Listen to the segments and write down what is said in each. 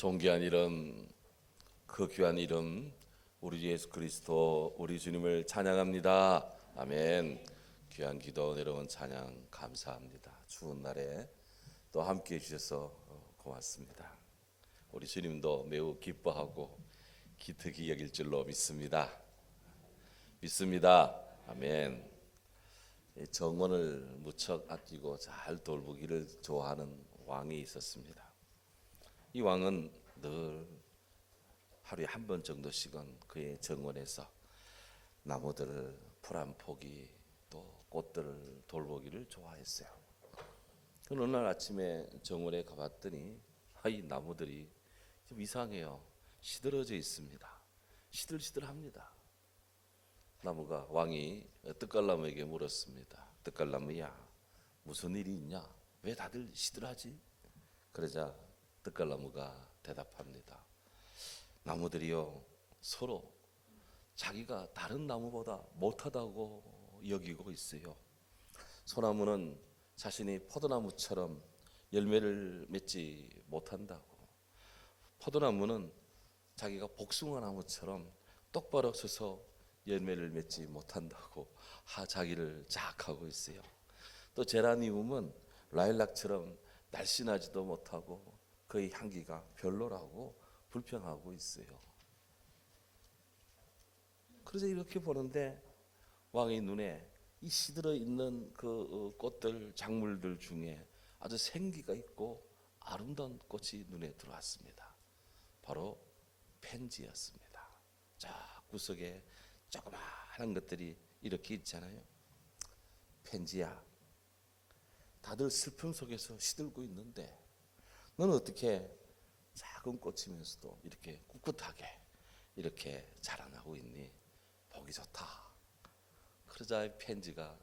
존귀한 이름, 그 귀한 이름 우리 주 예수 그리스도 우리 주님을 찬양합니다. 아멘. 귀한 기도 내려온 찬양 감사합니다. 추운 날에 또 함께해 주셔서 고맙습니다. 우리 주님도 매우 기뻐하고 기특히 여길 줄로 믿습니다. 아멘. 정원을 무척 아끼고 잘 돌보기를 좋아하는 왕이 있었습니다. 이 왕은 늘 하루에 한 번 정도씩은 그의 정원에서 나무들을 풀 한 포기 또 꽃들을 돌보기를 좋아했어요. 어느 날 아침에 정원에 가봤더니 이 나무들이 좀 이상해요. 시들어져 있습니다. 시들시들합니다. 나무가 왕이 뜻갈나무에게 물었습니다. 뜻갈나무야, 무슨 일이 있냐? 왜 다들 시들하지? 그러자 뜻갈나무가 대답합니다. 나무들이요, 서로 자기가 다른 나무보다 못하다고 여기고 있어요. 소나무는 자신이 포도나무처럼 열매를 맺지 못한다고, 포도나무는 자기가 복숭아나무처럼 똑바로 서서 열매를 맺지 못한다고 자기를 자학하고 있어요. 또 제라늄은 라일락처럼 날씬하지도 못하고 그의 향기가 별로라고 불평하고 있어요. 그래서 이렇게 보는데 왕의 눈에 이 시들어 있는 그 꽃들, 작물들 중에 아주 생기가 있고 아름다운 꽃이 눈에 들어왔습니다. 바로 펜지였습니다. 저 구석에 조그마한 것들이 이렇게 있잖아요. 펜지야, 다들 슬픔 속에서 시들고 있는데 너는 어떻게 작은 꽃이면서도 이렇게 꿋꿋하게 이렇게 자라나고 있니? 보기 좋다. 그러자 펜지가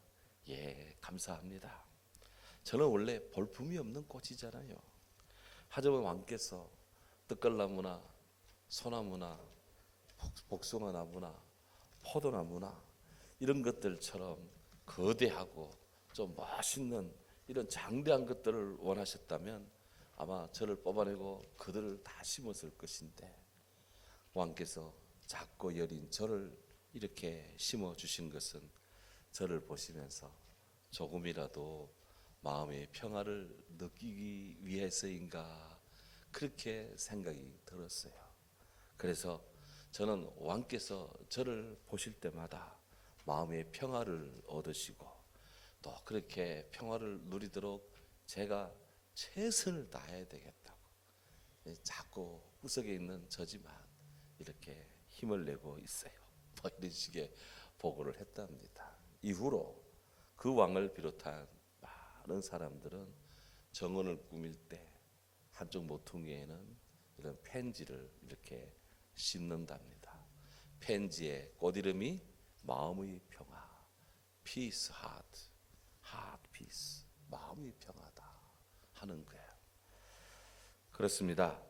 감사합니다. 저는 원래 볼품이 없는 꽃이잖아요. 하지만 왕께서 뜻갈나무나 소나무나 복숭아나무나 포도나무나 이런 것들처럼 거대하고 좀 멋있는 이런 장대한 것들을 원하셨다면 아마 저를 뽑아내고 그들을 다 심었을 것인데 왕께서 작고 여린 저를 이렇게 심어주신 것은 저를 보시면서 조금이라도 마음의 평화를 느끼기 위해서인가 그렇게 생각이 들었어요. 그래서 저는 왕께서 저를 보실 때마다 마음의 평화를 얻으시고 또 그렇게 평화를 누리도록 제가 최선을 다해야 되겠다고 자꾸 구석에 있는 저지만 이렇게 힘을 내고 있어요. 이런 식의 보고를 했답니다. 이후로 그 왕을 비롯한 많은 사람들은 정원을 꾸밀 때 한쪽 모퉁이에는 이런 펜지를 이렇게 심는답니다. 펜지의 꽃 이름이 마음의 평화, peace heart, heart peace, 마음의 평화다 하는 거예요. 그렇습니다.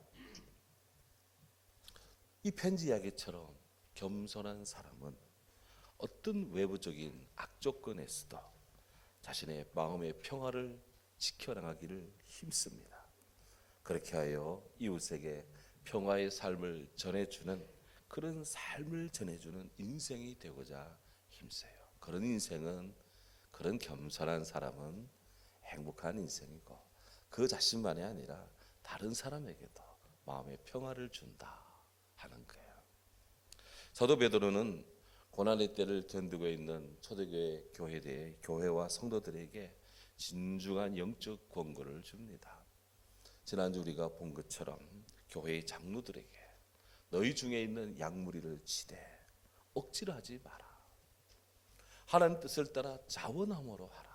이 펜지 이야기처럼 겸손한 사람은 어떤 외부적인 악조건에서도 자신의 마음의 평화를 지켜나가기를 힘씁니다. 그렇게 하여 이웃에게 평화의 삶을 전해주는 그런 삶을 전해주는 인생이 되고자 힘써요. 그런 인생은, 그런 겸손한 사람은 행복한 인생이고 그 자신만이 아니라 다른 사람에게도 마음의 평화를 준다 하는 거예요. 사도 베드로는 고난의 때를 견디고 있는 초대교회 교회와 성도들에게 진중한 영적 권고를 줍니다. 지난주 우리가 본 것처럼 교회의 장로들에게 너희 중에 있는 양무리를 치되 억지로 하지 마라. 하나님 뜻을 따라 자원함으로 하라.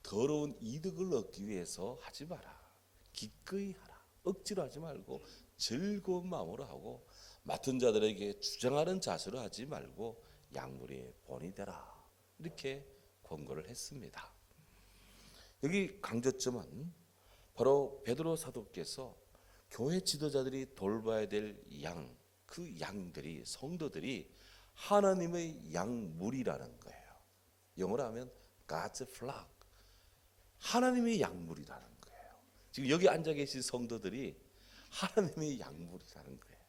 더러운 이득을 얻기 위해서 하지 마라. 기꺼이 하라. 억지로 하지 말고 즐거운 마음으로 하고 맡은 자들에게 주장하는 자세로 하지 말고 양무리의 본이 되라. 이렇게 권고를 했습니다. 여기 강조점은 바로 베드로 사도께서 교회 지도자들이 돌봐야 될 양, 그 양들이, 성도들이 하나님의 양무리라는 거예요. 영어로 하면 God's flock, 하나님의 양무리라는 거예요. 지금 여기 앉아 계신 성도들이 하나님의 약물이라는 거예요.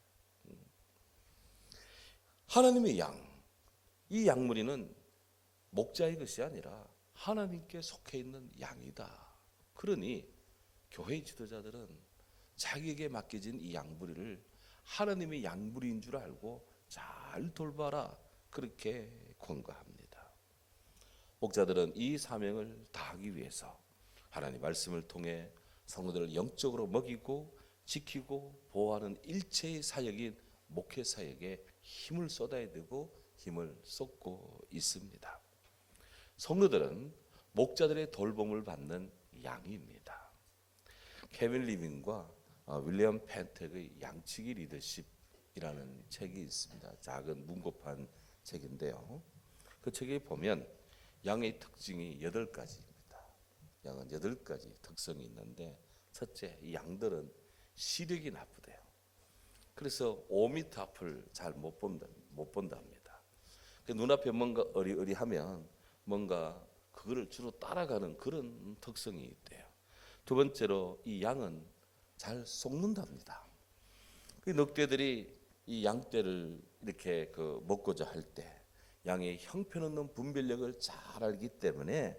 하나님의 양, 이 약물이는 목자의 것이 아니라 하나님께 속해 있는 양이다. 그러니 교회 지도자들은 자기에게 맡겨진 이 양무리를 하나님의 양무리인 줄 알고 잘 돌봐라, 그렇게 권고합니다. 목자들은 이 사명을 다하기 위해서 하나님 말씀을 통해 성도들을 영적으로 먹이고 지키고 보호하는 일체의 사역인 목회 사역에 힘을 쏟아야 되고 힘을 쏟고 있습니다. 성도들은 목자들의 돌봄을 받는 양입니다. 케빈 리빙과 윌리엄 펜텍의 양치기 리더십이라는 책이 있습니다. 작은 문고판 책인데요. 그 책에 보면 양의 특징이 8가지입니다. 양은 8가지 특성이 있는데, 첫째, 이 양들은 시력이 나쁘대요. 그래서 5m 앞을 잘 못 본답니다. 눈앞에 뭔가 어리어리하면 뭔가 그거를 주로 따라가는 그런 특성이 있대요. 두 번째로, 이 양은 잘 속는답니다. 그 늑대들이 이 양떼를 이렇게 먹고자 할 때 양의 형편없는 분별력을 잘 알기 때문에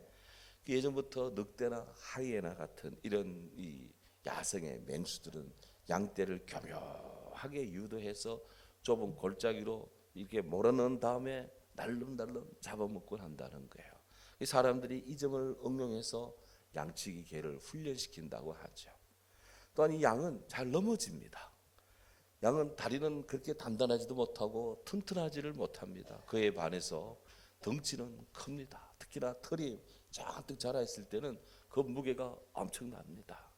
예전부터 늑대나 하이에나 같은 이런 이 야생의 맹수들은 양떼를 교묘하게 유도해서 좁은 골짜기로 이렇게 몰아넣은 다음에 날름날름 잡아먹곤 한다는 거예요. 이 사람들이 이 점을 응용해서 양치기 개를 훈련시킨다고 하죠. 또한 이 양은 잘 넘어집니다. 양은 다리는 그렇게 단단하지도 못하고 튼튼하지를 못합니다. 그에 반해서 덩치는 큽니다. 특히나 털이 잔뜩 자라있을 때는 그 무게가 엄청납니다.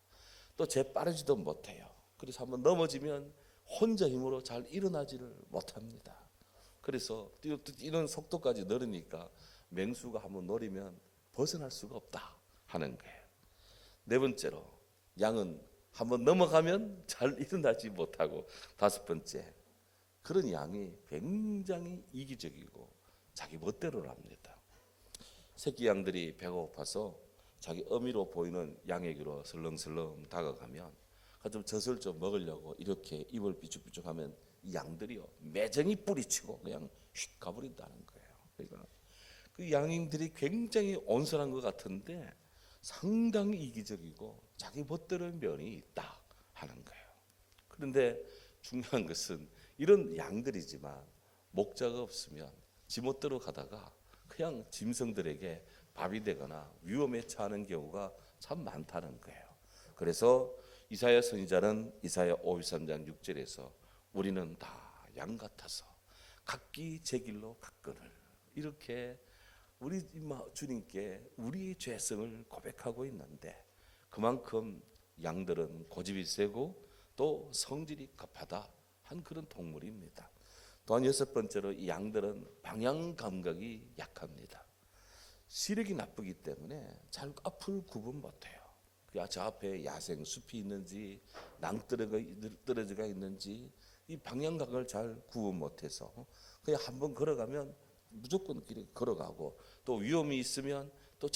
또 재빠르지도 못해요. 그래서 한번 넘어지면 혼자 힘으로 잘 일어나지를 못합니다. 그래서 뛰는 속도까지 느리니까 맹수가 한번 노리면 벗어날 수가 없다 하는 거예요. 네 번째로, 양은 한번 넘어가면 잘 일어나지 못하고, 다섯 번째, 그런 양이 굉장히 이기적이고 자기 멋대로 합니다. 새끼 양들이 배가 고파서 자기 어미로 보이는 양에게로 설렁설렁 다가가면 좀 젖을 좀 먹으려고 이렇게 입을 삐죽삐죽하면 이 양들이요 매정히 뿌리치고 그냥 휙 가버린다는 거예요. 그러니까 그 양들이 굉장히 온순한 것 같은데 상당히 이기적이고 자기 멋대로의 면이 있다 하는 거예요. 그런데 중요한 것은 이런 양들이지만 목자가 없으면 지멋대로 가다가 그냥 짐승들에게 밥이 되거나 위험에 처하는 경우가 참 많다는 거예요. 그래서 이사야 선지자는 이사야 53장 6절에서 우리는 다 양 같아서 각기 제 길로 갔거늘, 이렇게 우리 주님께 우리의 죄성을 고백하고 있는데, 그만큼 양들은 고집이 세고 또 성질이 급하다 한 그런 동물입니다. 또한 여섯 번째로, 이 양들은 방향 감각이 약합니다. 시력이 나쁘기 때문에 잘 앞을 구분 못해요. 저 앞에 야생 숲이 있는지 낭떠러지가 있는지 이 방향각을 잘 구분 못해서 그냥 한번 걸어가면 무조건 길에 걸어가고, 또 위험이 있으면 또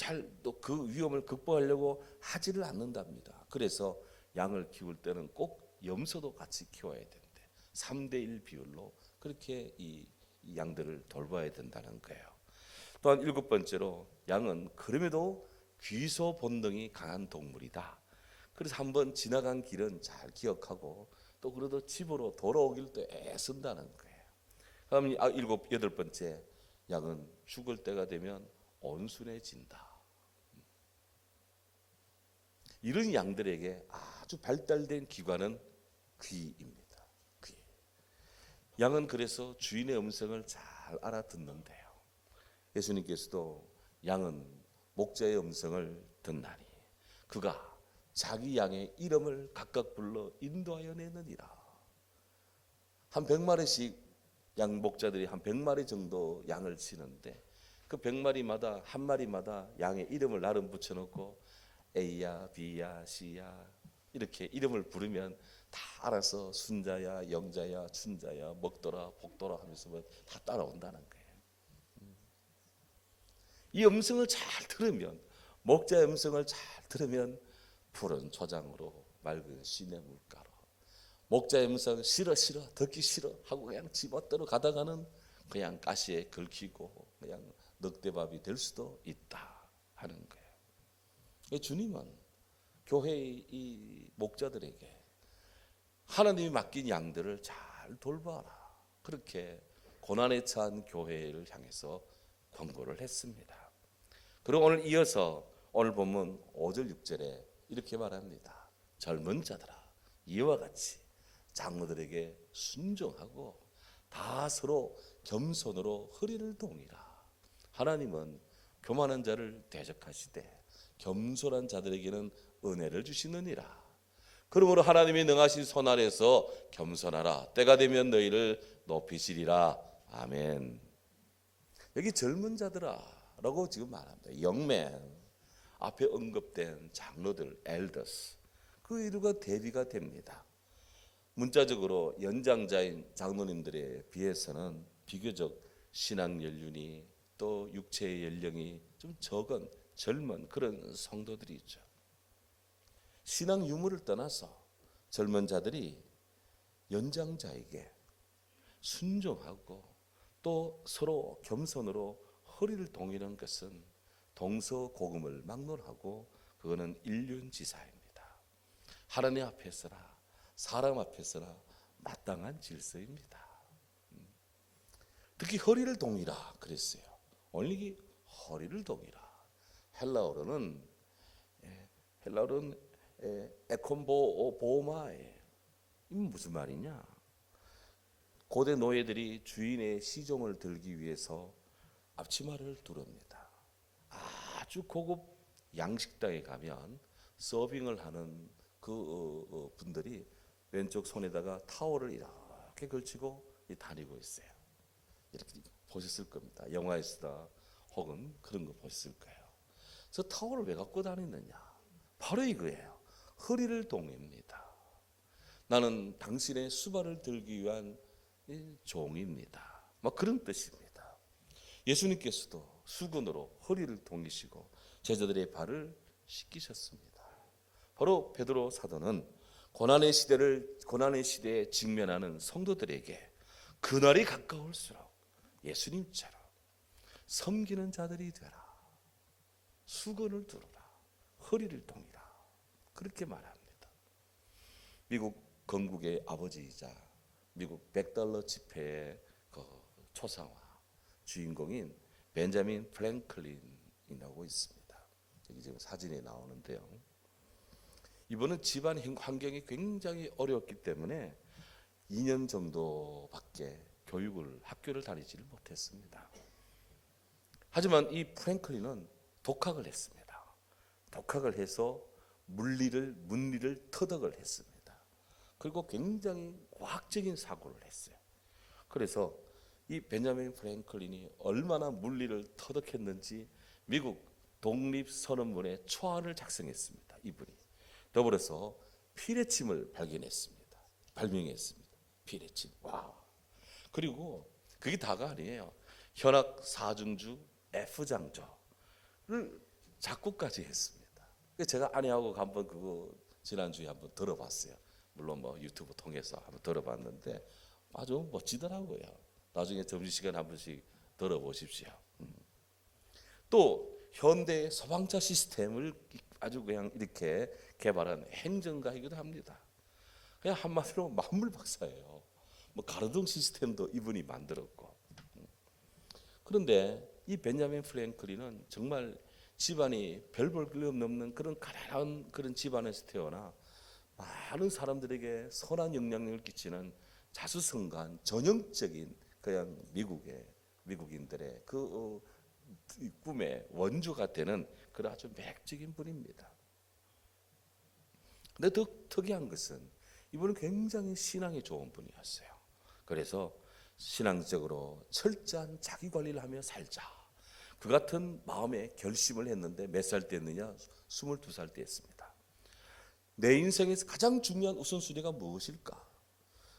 그 위험을 극복하려고 하지를 않는답니다. 그래서 양을 키울 때는 꼭 염소도 같이 키워야 되는데 3대1 비율로 그렇게 이 양들을 돌봐야 된다는 거예요. 또한 일곱 번째로, 양은 그럼에도 귀소 본능이 강한 동물이다. 그래서 한번 지나간 길은 잘 기억하고 또 그래도 집으로 돌아오길 또 애쓴다는 거예요. 그럼 여덟 번째, 양은 죽을 때가 되면 온순해진다. 이런 양들에게 아주 발달된 기관은 귀입니다. 귀. 양은 그래서 주인의 음성을 잘 알아듣는데요. 예수님께서도 양은 목자의 음성을 듣나니 그가 자기 양의 이름을 각각 불러 인도하여 내느니라. 한 100마리씩 양 목자들이 한 100마리 정도 양을 치는데 그 100마리마다 한 마리마다 양의 이름을 나름 붙여놓고 A야 B야 C야 이렇게 이름을 부르면 다 알아서 순자야 영자야 춘자야 먹더라 복더라 하면서 다 따라온다는 거예요. 이 음성을 잘 들으면, 목자의 음성을 잘 들으면 푸른 초장으로 맑은 시냇 물가로 목자의 음성을 싫어 듣기 싫어 하고 그냥 집어대로 가다가는 그냥 가시에 긁히고 그냥 늑대밥이 될 수도 있다 하는 거예요. 주님은 교회의 이 목자들에게 하나님이 맡긴 양들을 잘 돌봐라, 그렇게 고난에 처한 교회를 향해서 권고를 했습니다. 그리고 오늘 이어서 오늘 본문 5절 6절에 이렇게 말합니다. 젊은 자들아, 이와 같이 장로들에게 순종하고 다 서로 겸손으로 허리를 동이라. 하나님은 교만한 자를 대적하시되 겸손한 자들에게는 은혜를 주시느니라. 그러므로 하나님이 능하신 손 아래서 겸손하라. 때가 되면 너희를 높이시리라. 아멘. 여기 젊은 자들아 라고 지금 말합니다. 영맨, 앞에 언급된 장로들, 엘더스, 그 이루가 대비가 됩니다. 문자적으로 연장자인 장로님들에 비해서는 비교적 신앙 연륜이 또 육체의 연령이 좀 적은 젊은 그런 성도들이죠. 신앙 유무를 떠나서 젊은 자들이 연장자에게 순종하고 또 서로 겸손으로 허리를 동이는 것은 동서고금을 막론하고 그거는 일륜지사입니다. 하나님 앞에서나 사람 앞에서나 마땅한 질서입니다. 특히 허리를 동이라 그랬어요. 오늘 이 허리를 동이라. 헬라어로는 에콘보마에, 이 무슨 말이냐? 고대 노예들이 주인의 시종을 들기 위해서 앞치마를 두릅니다. 아주 고급 양식당에 가면 서빙을 하는 그 분들이 왼쪽 손에다가 타월을 이렇게 걸치고 다니고 있어요. 이렇게 보셨을 겁니다. 영화에서다 혹은 그런 거 보셨을 거예요. 그래서 타월을 왜 갖고 다니느냐? 바로 이거예요. 허리를 동입니다. 나는 당신의 수발을 들기 위한 종입니다. 막 그런 뜻입니다. 예수님께서도 수건으로 허리를 동이시고 제자들의 발을 씻기셨습니다. 바로 베드로 사도는 고난의 시대에 직면하는 성도들에게 그날이 가까울수록 예수님처럼 섬기는 자들이 되라. 수건을 두르라. 허리를 동이라. 그렇게 말합니다. 미국 건국의 아버지이자 미국 $100 지폐의 그 초상화 주인공인 벤자민 프랭클린이라고 있습니다. 여기 지금 사진이 나오는데요. 이분은 집안 환경이 굉장히 어려웠기 때문에 2년 정도밖에 학교를 다니지를 못했습니다. 하지만 이 프랭클린은 독학을 했습니다. 독학을 해서 문리를 터득을 했습니다. 그리고 굉장히 과학적인 사고를 했어요. 그래서 이 벤자민 프랭클린이 얼마나 문리를 터득했는지 미국 독립선언문의 초안을 작성했습니다. 이분이. 더불어서 피레침을 발명했습니다. 피레침. 와. 그리고 그게 다가 아니에요. 현악 사중주 F장조를 작곡까지 했습니다. 제가 아내하고 한번 그거 지난주에 한번 들어봤어요. 물론 뭐 유튜브 통해서 한번 들어봤는데 아주 멋지더라고요. 나중에 점심시간 한 번씩 들어보십시오. 또 현대 소방차 시스템을 아주 그냥 이렇게 개발한 행정가이기도 합니다. 그냥 한마디로 만물 박사예요. 뭐 가로등 시스템도 이분이 만들었고. 그런데 이 벤자민 프랭클린은 정말 집안이 별 볼 길 없는 그런 가난한 그런 집안에서 태어나 많은 사람들에게 선한 영향력을 끼치는 자수성가한 전형적인 그냥 미국인들의 그 꿈의 원조가 되는 그런 아주 매력적인 분입니다. 근데 더 특이한 것은 이분은 굉장히 신앙이 좋은 분이었어요. 그래서 신앙적으로 철저한 자기 관리를 하며 살자. 그 같은 마음의 결심을 했는데 몇 살 때였느냐? 22살 때였습니다. 내 인생에서 가장 중요한 우선순위가 무엇일까?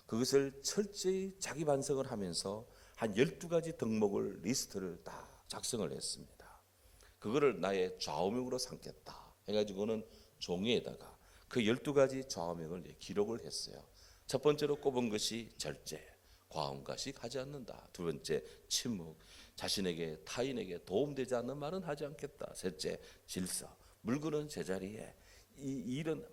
그것을 철저히 자기 반성을 하면서 한 12가지 덕목을 리스트를 다 작성을 했습니다. 그거를 나의 좌우명으로 삼겠다 해가지고는 종이에다가 그 12가지 좌우명을 기록을 했어요. 첫 번째로 꼽은 것이 절제, 과음가식 하지 않는다. 두 번째 침묵, 자신에게 타인에게 도움되지 않는 말은 하지 않겠다. 셋째 질서, 물건은 제자리에, 이 일은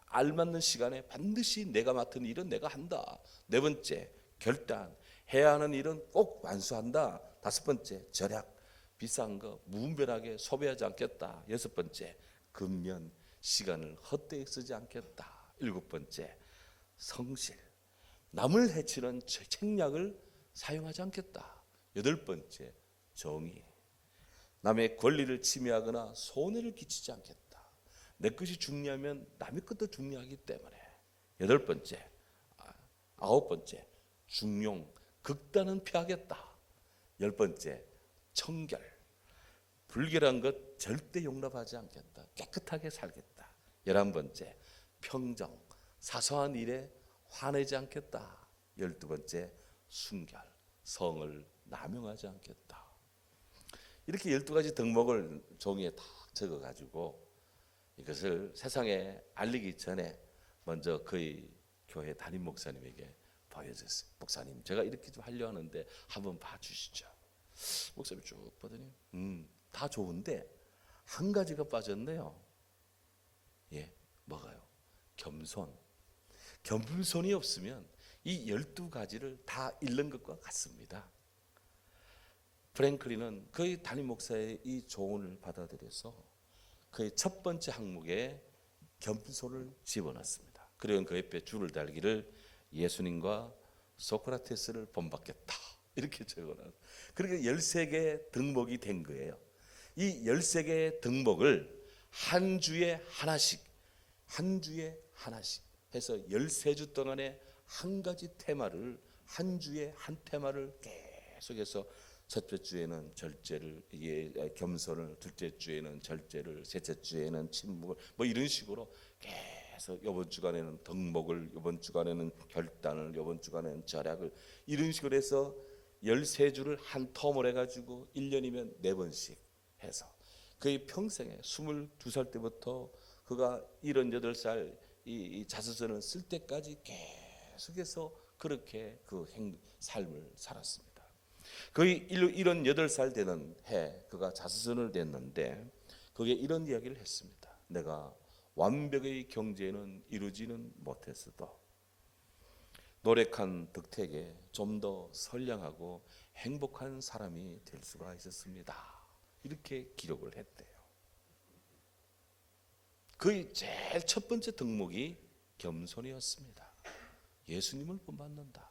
알맞는 시간에 반드시 내가 맡은 일은 내가 한다. 네 번째 결단, 해야 하는 일은 꼭 완수한다. 다섯 번째 절약, 비싼 거 무분별하게 소비하지 않겠다. 여섯 번째 근면, 시간을 헛되이 쓰지 않겠다. 일곱 번째 성실, 남을 해치는 책략을 사용하지 않겠다. 여덟 번째 정의, 남의 권리를 침해하거나 손해를 끼치지 않겠다. 내 것이 중요하면 남의 것도 중요하기 때문에. 여덟 번째, 아홉 번째 중용, 극단은 피하겠다. 열 번째 청결, 불결한 것 절대 용납하지 않겠다. 깨끗하게 살겠다. 11번째 평정, 사소한 일에 화내지 않겠다. 12번째 순결, 성을 남용하지 않겠다. 이렇게 12가지 덕목을 종이에 다 적어가지고 이것을 세상에 알리기 전에 먼저 거의 교회 담임 목사님에게 보여줬어요. 목사님, 제가 이렇게 좀 하려 하는데 한번 봐주시죠. 목사님 쭉 보더니 다 좋은데 한 가지가 빠졌네요. 예, 뭐가요? 겸손. 겸손이 없으면 이 12가지를 다 잃는 것과 같습니다. 프랭클린은 그의 담임 목사의 이 조언을 받아들여서 그의 첫 번째 항목에 겸손을 집어넣습니다. 그리고 그 옆에 줄을 달기를 예수님과 소크라테스를 본받겠다 이렇게 적어놨어요. 그러니까 13개의 덕목이 된 거예요. 이 13개의 덕목을 한 주에 하나씩 해서 13주 동안에 한 가지 테마를, 한 주에 한 테마를 계속해서 첫째 주에는 절제를, 겸손을, 둘째 주에는 절제를, 셋째 주에는 침묵을, 뭐 이런 식으로 계속 이번 주간에는 덕목을, 이번 주간에는 결단을, 이번 주간에는 절약을, 이런 식으로 해서 13주를 한 텀을 해가지고 1년이면 4번씩 해서 그의 평생에 22살 때부터 그가 78살 이 자서전을 쓸 때까지 계속해서 그렇게 그 삶을 살았습니다. 거의 78살 되는 해 그가 자서전을 냈는데 그게 이런 이야기를 했습니다. 내가 완벽의 경제는 이루지는 못했어도 노력한 덕택에 좀 더 선량하고 행복한 사람이 될 수가 있었습니다. 이렇게 기록을 했대요. 그의 제일 첫 번째 덕목이 겸손이었습니다. 예수님을 본받는다.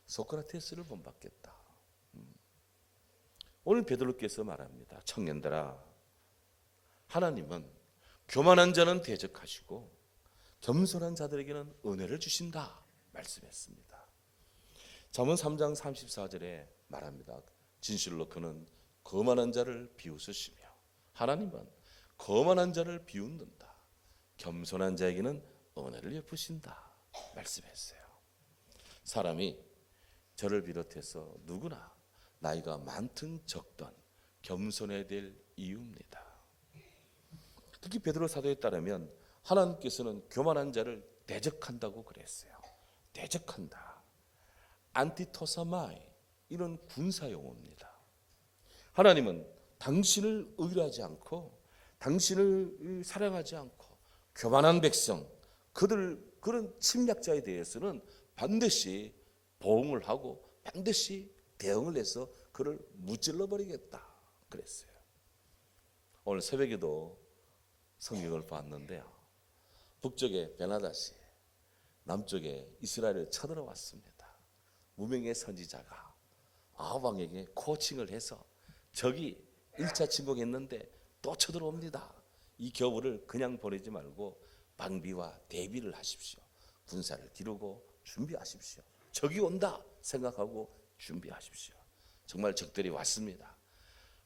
소크라테스를 본받겠다. 오늘 베드로께서 말합니다. 청년들아, 하나님은 교만한 자는 대적하시고 겸손한 자들에게는 은혜를 주신다 말씀했습니다. 잠언 3장 34절에 말합니다. 진실로 그는 거만한 자를 비웃으시며 하나님은 거만한 자를 비웃는다. 겸손한 자에게는 은혜를 베푸신다 말씀했어요. 사람이 저를 비롯해서 누구나 나이가 많든 적든 겸손해야 될 이유입니다. 특히 베드로 사도에 따르면 하나님께서는 교만한 자를 대적한다고 그랬어요. 대적한다. 안티토사마이, 이런 군사 용어입니다. 하나님은 당신을 의뢰하지 않고 당신을 사랑하지 않고 교만한 백성, 그런 침략자에 대해서는 반드시 보응을 하고 반드시 대응을 해서 그를 무찔러 버리겠다 그랬어요. 오늘 새벽에도 성경을 봤는데요. 북쪽에 베나다시, 남쪽에 이스라엘을 쳐들어왔습니다. 무명의 선지자가 아합왕에게 코칭을 해서 적이 1차 침공했는데 또 쳐들어옵니다. 이 겨울을 그냥 보내지 말고 방비와 대비를 하십시오. 군사를 기르고 준비하십시오. 적이 온다 생각하고 준비하십시오. 정말 적들이 왔습니다.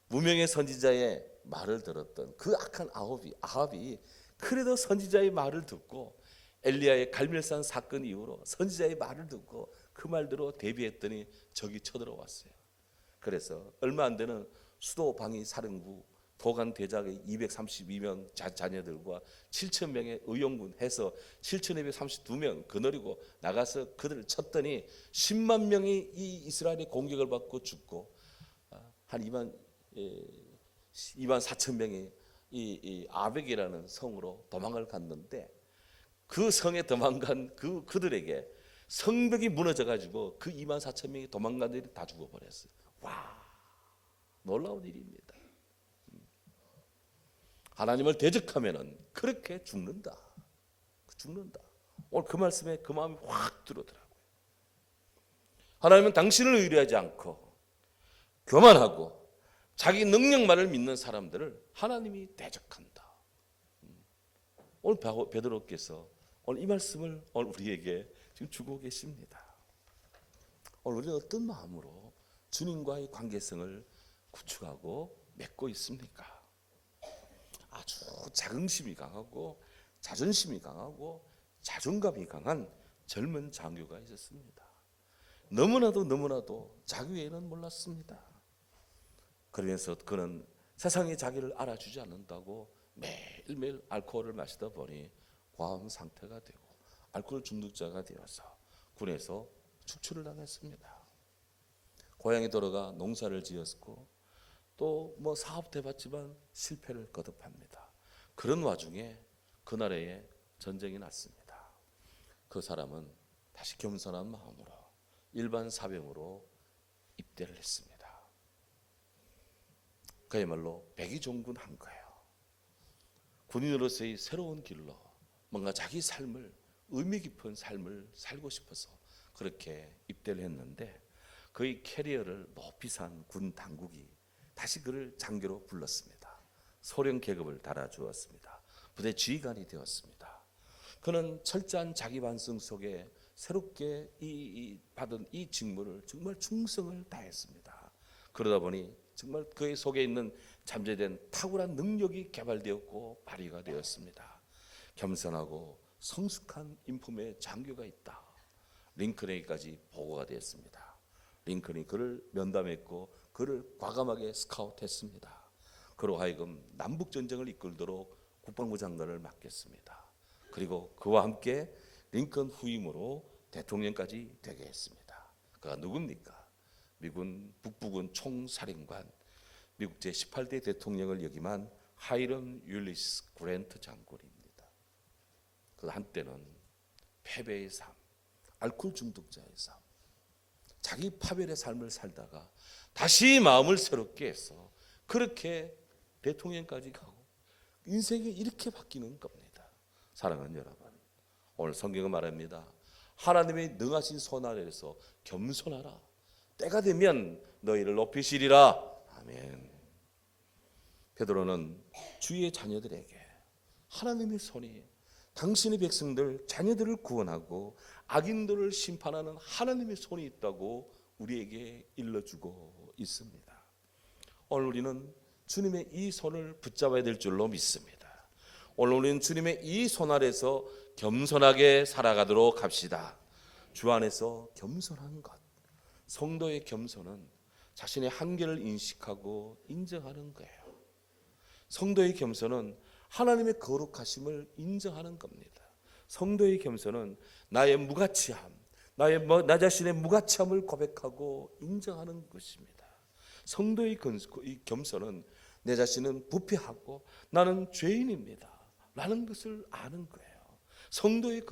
무명의 선지자의 말을 들었던 그 악한 아합이 그래도 선지자의 말을 듣고 엘리야의 갈멜산 사건 이후로 선지자의 말을 듣고 그 말대로 대비했더니 적이 쳐들어왔어요. 그래서 얼마 안 되는 수도 방위 사령부 도간 대작의 232명 자녀들과 7,000명의 의용군 해서 7,232명 거느리고 나가서 그들을 쳤더니 10만 명이 이 이스라엘의 공격을 받고 죽고 한 2만 4천 명이 이 아벡이라는 성으로 도망을 갔는데 그 성에 도망간 그들에게 성벽이 무너져 가지고 그 2만 4천 명이 도망간 들이 다 죽어버렸어요. 와, 놀라운 일입니다. 하나님을 대적하면은 그렇게 죽는다. 오늘 그 말씀에 그 마음이 확 들어오더라고요. 하나님은 당신을 의뢰하지 않고 교만하고 자기 능력만을 믿는 사람들을 하나님이 대적한다. 오늘 베드로께서 오늘 이 말씀을 오늘 우리에게 지금 주고 계십니다. 오늘 우리는 어떤 마음으로 주님과의 관계성을 구축하고 맺고 있습니까? 아주 자긍심이 강하고 자존심이 강하고 자존감이 강한 젊은 장교가 있었습니다. 너무나도 자기 외에는 몰랐습니다. 그러면서 그는 세상이 자기를 알아주지 않는다고 매일매일 알코올을 마시다 보니 과음 상태가 되고 알코올 중독자가 되어서 군에서 축출을 당했습니다. 고향에 돌아가 농사를 지었고 또 뭐 사업도 해봤지만 실패를 거듭합니다. 그런 와중에 그 나라에 전쟁이 났습니다. 그 사람은 다시 겸손한 마음으로 일반 사병으로 입대를 했습니다. 그야말로 백의종군한 거예요. 군인으로서의 새로운 길로 뭔가 자기 삶을 의미 깊은 삶을 살고 싶어서 그렇게 입대를 했는데 그의 캐리어를 높이 산 군 당국이 다시 그를 장교로 불렀습니다. 소령 계급을 달아주었습니다. 부대 지휘관이 되었습니다. 그는 철저한 자기 반성 속에 새롭게 받은 이 직무를 정말 충성을 다했습니다. 그러다 보니 정말 그의 속에 있는 잠재된 탁월한 능력이 개발되었고 발휘가 되었습니다. 겸손하고 성숙한 인품의 장교가 있다. 링컨에게까지 보고가 되었습니다. 링컨이 그를 면담했고 그를 과감하게 스카우트했습니다. 그로 하여금 남북전쟁을 이끌도록 국방부 장관을 맡겼습니다. 그리고 그와 함께 링컨 후임으로 대통령까지 되게 했습니다. 그가 누굽니까? 미군 북부군 총사령관, 미국 제18대 대통령을 역임한 하이럼 율리스 그랜트 장군입니다. 그 한때는 패배의 삶, 알코올 중독자의 삶, 자기 파멸의 삶을 살다가 다시 마음을 새롭게 해서 그렇게 대통령까지 가고 인생이 이렇게 바뀌는 겁니다. 사랑하는 여러분, 오늘 성경은 말합니다. 하나님의 능하신 손 아래에서 겸손하라. 때가 되면 너희를 높이시리라. 아멘. 베드로는 주의 자녀들에게 하나님의 손이 당신의 백성들 자녀들을 구원하고 악인들을 심판하는 하나님의 손이 있다고 우리에게 일러주고 있습니다. 오늘 우리는 주님의 이 손을 붙잡아야 될 줄로 믿습니다. 오늘 우리는 주님의 이 손 아래서 겸손하게 살아가도록 합시다. 주 안에서 겸손한 것, 성도의 겸손은 자신의 한계를 인식하고 인정하는 거예요. 성도의 겸손은 하나님의 거룩하심을 인정하는 겁니다. 성도의 겸손은 나의 무가치함, 나 자신의 무가치함을 고백하고 인정하는 것입니다. 성도의 겸손은 내 자신은 부패하고 나는 죄인입니다 라는 것을 아는 거예요. 성도의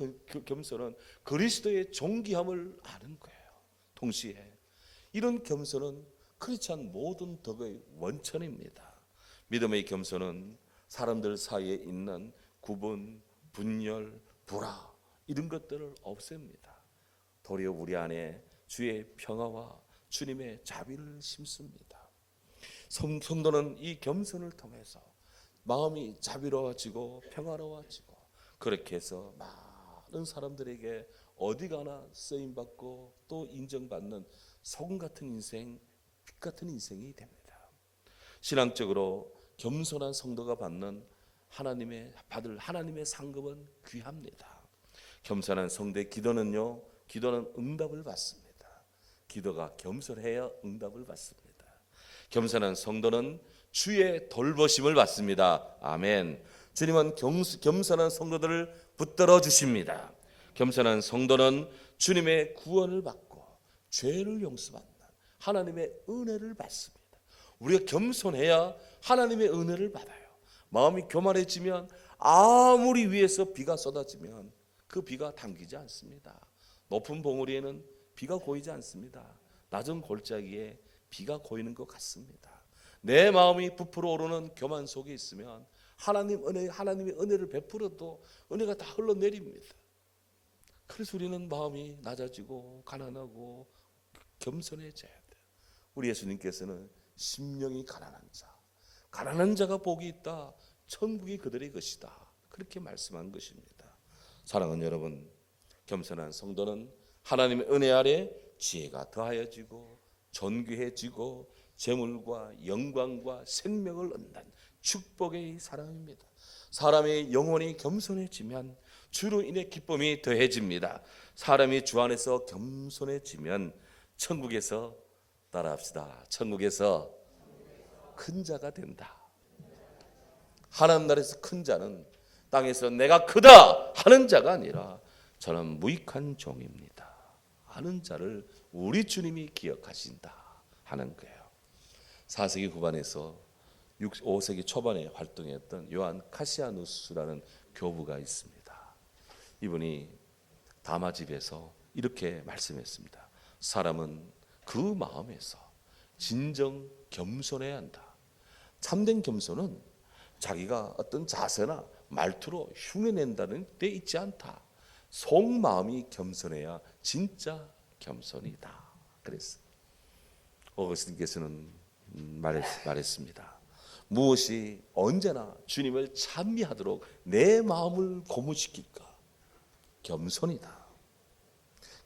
겸손은 그리스도의 존귀함을 아는 거예요. 동시에 이런 겸손은 크리스찬 모든 덕의 원천입니다. 믿음의 겸손은 사람들 사이에 있는 구분, 분열, 불화 이런 것들을 없앱니다. 도리어 우리 안에 주의 평화와 주님의 자비를 심습니다. 성도는 이 겸손을 통해서 마음이 자비로워지고 평화로워지고 그렇게 해서 많은 사람들에게 어디 가나 쓰임받고 또 인정받는 소금 같은 인생, 빛 같은 인생이 됩니다. 신앙적으로 겸손한 성도가 받을 하나님의 상급은 귀합니다. 겸손한 성도의 기도는 응답을 받습니다. 기도가 겸손해야 응답을 받습니다. 겸손한 성도는 주의 돌보심을 받습니다. 아멘. 주님은 겸손한 성도들을 붙들어 주십니다. 겸손한 성도는 주님의 구원을 받고 죄를 용서받는 하나님의 은혜를 받습니다. 우리가 겸손해야 하나님의 은혜를 받아요. 마음이 교만해지면 아무리 위에서 비가 쏟아지면 그 비가 담기지 않습니다. 높은 봉우리에는 비가 고이지 않습니다. 낮은 골짜기에 비가 고이는 것 같습니다. 내 마음이 부풀어 오르는 교만 속에 있으면 하나님의 은혜를 베풀어도 은혜가 다 흘러내립니다. 그래서 우리는 마음이 낮아지고 가난하고 겸손해져야 돼요. 우리 예수님께서는 심령이 가난한 자가 복이 있다. 천국이 그들의 것이다. 그렇게 말씀한 것입니다. 사랑하는 여러분, 겸손한 성도는 하나님의 은혜 아래 지혜가 더하여지고 존귀해지고 재물과 영광과 생명을 얻는 축복의 사람입니다. 사람의 영혼이 겸손해지면 주로 인해 기쁨이 더해집니다. 사람이 주 안에서 겸손해지면 천국에서 따라합시다. 천국에서 큰 자가 된다. 하나님 나라에서 큰 자는 땅에서 내가 크다 하는 자가 아니라 저는 무익한 종입니다 하는 자를 우리 주님이 기억하신다 하는 거예요. 4세기 후반에서 5세기 초반에 활동했던 요한 카시아누스라는 교부가 있습니다. 이분이 다마집에서 이렇게 말씀했습니다. 사람은 그 마음에서 진정 겸손해야 한다. 참된 겸손은 자기가 어떤 자세나 말투로 흉내낸다는 데 있지 않다. 속마음이 겸손해야 진짜 겸손이다. 그랬어요. 어거스틴께서는 말했습니다. 무엇이 언제나 주님을 찬미하도록 내 마음을 고무시킬까? 겸손이다.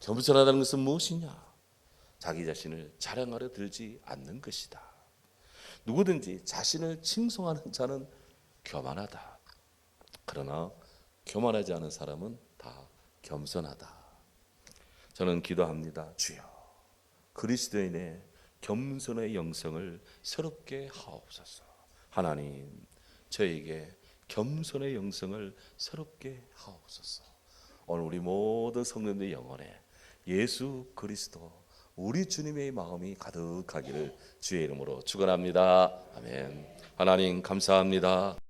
겸손하다는 것은 무엇이냐? 자기 자신을 자랑하려 들지 않는 것이다. 누구든지 자신을 칭송하는 자는 교만하다. 그러나 교만하지 않은 사람은 다 겸손하다. 저는 기도합니다. 주여, 그리스도인의 겸손의 영성을 새롭게 하옵소서. 하나님, 저에게 겸손의 영성을 새롭게 하옵소서. 오늘 우리 모든 성도님의 영혼에 예수 그리스도 우리 주님의 마음이 가득하기를 주의 이름으로 축원합니다. 아멘. 하나님 감사합니다.